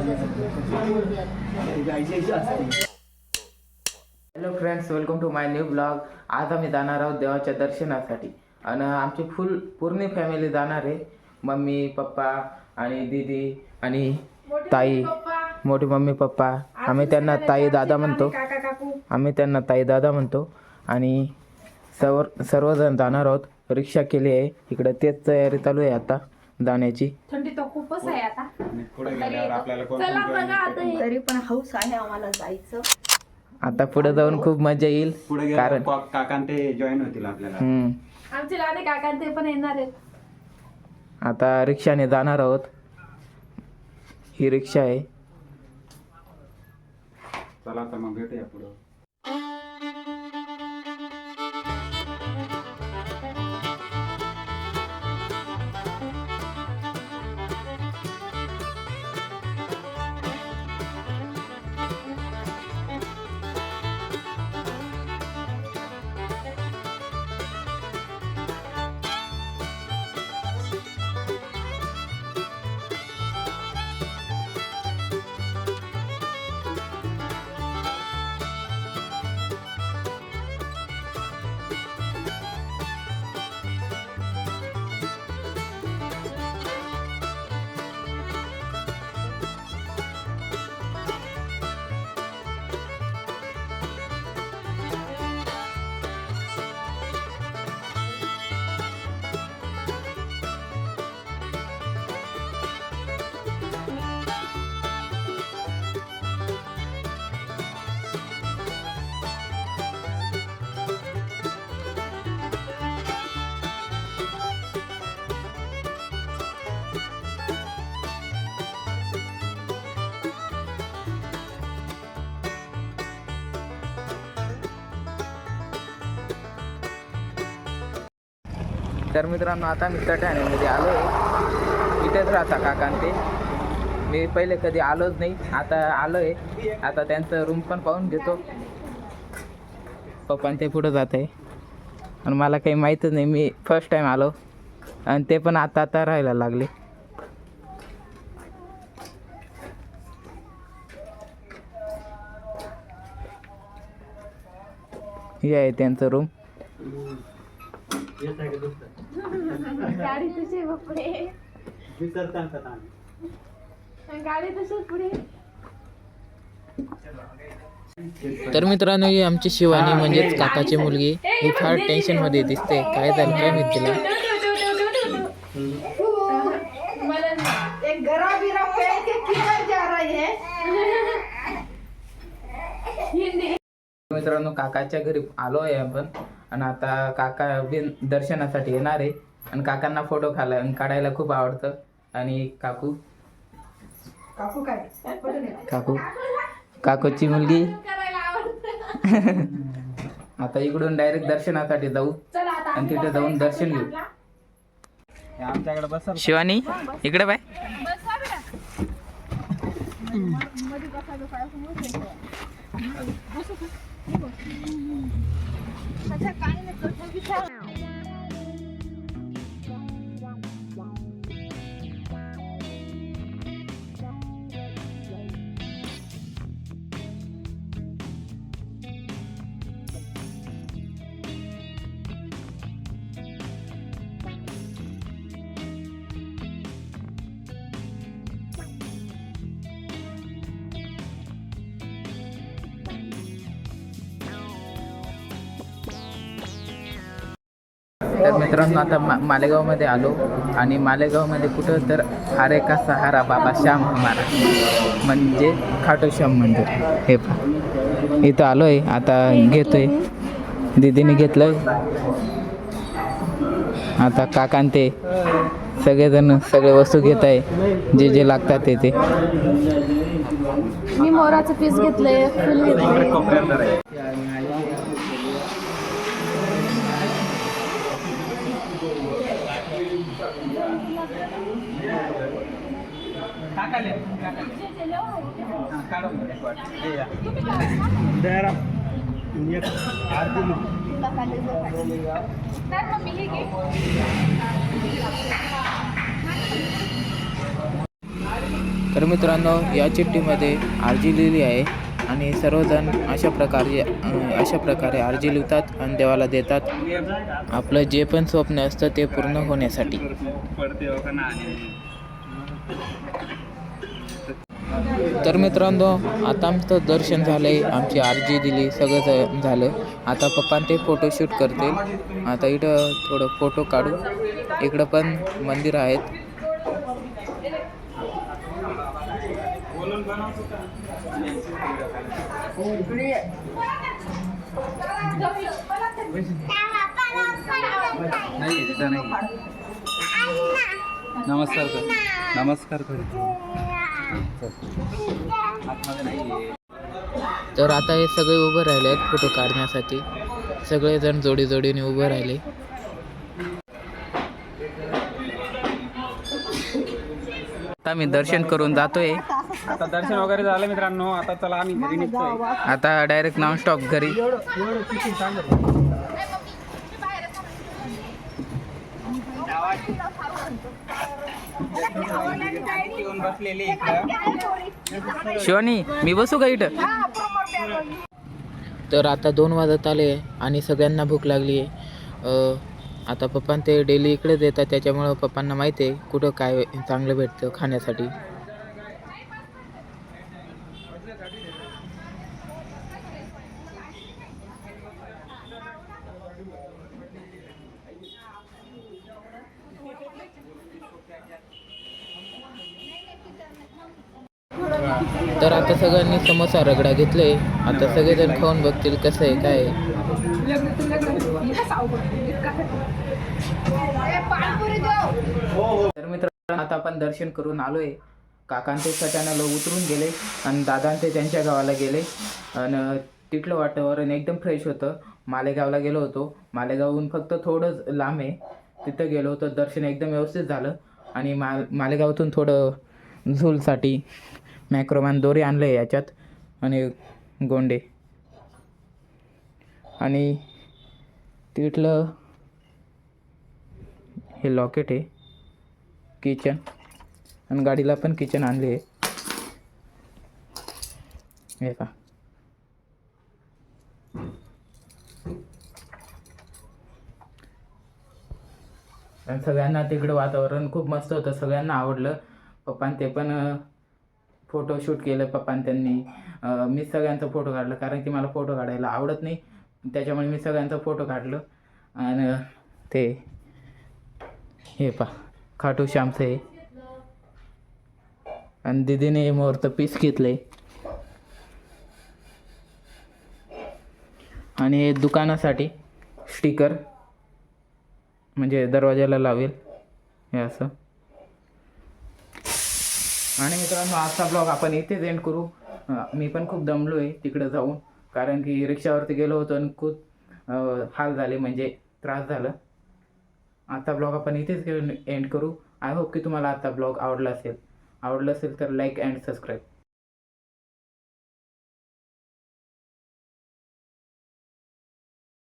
Hello friends, welcome to my new blog. आज आम्ही जाणार आहोत देवाच्या दर्शनासाठी आणि आमची पूर्ण फॅमिली जाणार आहे. मम्मी पप्पा आणि दीदी आणि ताई, मोठी मम्मी पप्पा. आम्ही त्यांना ताई दादा म्हणतो. आणि सर्वजण जाणार आहोत. रिक्षा केली आहे. इकडे तेच तयारी चालू आहे आता जाण्याची. थंडी तर खूपच आहे आता. तरी पण हौस आहे आम्हाला जायचं. आता पुढे जाऊन खूप मजा येईल. कारण काकां ते जॉईन होतील आपल्याला. आमचे लहान काका ते पण येणार आहेत. आता रिक्षाने जाणार आहोत. ही रिक्षा आहे. चला आता मग भेटूया पुढं. तर मित्रांनो, आता मी ठाण्यामध्ये आलो आहे. इथेच राहता काका ते. मी पहिले कधी आलोच नाही, आता आलो आहे. आता त्यांचं रूम पण पाहून घेतो. पप्पा ते पुढं जात आहे आणि मला काही माहीतच नाही. मी फर्स्ट टाईम आलो आणि ते पण आता राहायला लागले. हे आहे त्यांचं रूम. गाडी तुझे पुढे. गाडी तशीच पुढे. तर मित्रांनो, ही आमची शिवानी म्हणजेच काकाची मुलगी. ही फार टेन्शन मध्ये दिसते. काय झालं काय माहिती तिला. मित्रांनो, काकाच्या घरी आलो आहे आपण आणि आता काका बिन दर्शनासाठी येणार आहे. आणि काकांना फोटो काढायला खूप आवडतं. आणि काकूची मुलगी. आता इकडून डायरेक्ट दर्शनासाठी जाऊ आणि तिथे जाऊन दर्शन घेऊ. आमच्याकडे बस शिवानी इकडे बाय. तर मित्रांनो, आता मालेगावमध्ये आलो आणि मालेगावमध्ये कुठं तर हरे का सहारा बाबा श्याम हमारा म्हणजे खाटू श्याम मंदिर हे इथं आलो आहे. आता घेतोय, दीदीने घेतलं. आता काकान ते सगळेजण सगळे वस्तू घेत आहे, जे लागतात ते. मी मोराचं पीस घेतलंय, फुल घेतलंय. तर मित्रांनो, या चिठ्ठीमध्ये आरजी लिहिली आहे आणि सर्वजण अशा प्रकारे आरजी लिहितात आणि देवाला देतात आपलं जे पण स्वप्न असतं ते पूर्ण होण्यासाठी. तर मित्रांनो, आता आमचं दर्शन झालंय, आमची आरजी दिली, सगळं झालं. आता पप्पा ते फोटोशूट करतील. आता इथं थोडं फोटो काढू. इकडं पण मंदिर आहेत. नमस्कार कर. नमस्कार कर. तर आता हे सगळे उभं राहिले आहेत फोटो काढण्यासाठी. सगळेजण जोडीने उभं राहिले. आता मी दर्शन करून जातोय. आता दर्शन वगैरे झालं मित्रांनो. आता चला आम्ही घरी निघतोय. आता डायरेक्ट नॉन स्टॉप घरी. बसलेली इकडं. शिवानी, मी बसू का इथं? तर आता 2 वाजत आले आणि सगळ्यांना भूक लागली आहे. आता पप्पा ते डेली इकडेच येतात, त्याच्यामुळं पप्पांना माहिती आहे कुठं काय चांगलं भेटतं खाण्यासाठी. तर आता सगळ्यांनी समोसा रगडा घेतले. आता सगळेजण खाऊन बघतील कसं आहे काय आहे. तर मित्रांनो, आता आपण दर्शन करून आलोय. काकांते सटाण्याला उतरून गेले आणि दादांते त्यांच्या गावाला गेले. आणि तिथलं वातावरण एकदम फ्रेश होतं. मालेगावला गेलो होतो. मालेगावहून फक्त थोडं लांब आहे, तिथं गेलो होतो. दर्शन एकदम व्यवस्थित झालं. आणि मालेगावातून थोडं झूलसाठी मॅक्रोमॅन दोरी आणलं आहे याच्यात आणि गोंडे. आणि तिथलं हे लॉकेट आहे, किचन, आणि गाडीला पण किचन आणले आहे. हे का आणि सगळ्यांना तिकडं वातावरण खूप मस्त होतं. सगळ्यांना आवडलं. पप्पान ते पण फोटो शूट केलं पप्पान त्यांनी. मी सगळ्यांचा फोटो काढला कारण की मला फोटो काढायला आवडत नाही, त्याच्यामुळे मी सगळ्यांचा फोटो काढलं. आणि ते हे खाटू श्यामचं आहे. आणि दीदीने मोरचं पीस घेतलं. आणि हे दुकानासाठी स्टिकर, म्हणजे दरवाजाला लावेल हे असं. आणि मित्रांनो, आजचा ब्लॉग आपण इथेच एंड करू. मी पण खूप दमलो आहे तिकडं जाऊन, कारण की रिक्षावरती गेलो होतो आणि खूप हाल झाले, म्हणजे त्रास झाला. आजचा ब्लॉग आपण इथेच एंड करू. आय होप की तुम्हाला आजचा ब्लॉग आवडला असेल तर लाईक अँड सबस्क्राईब.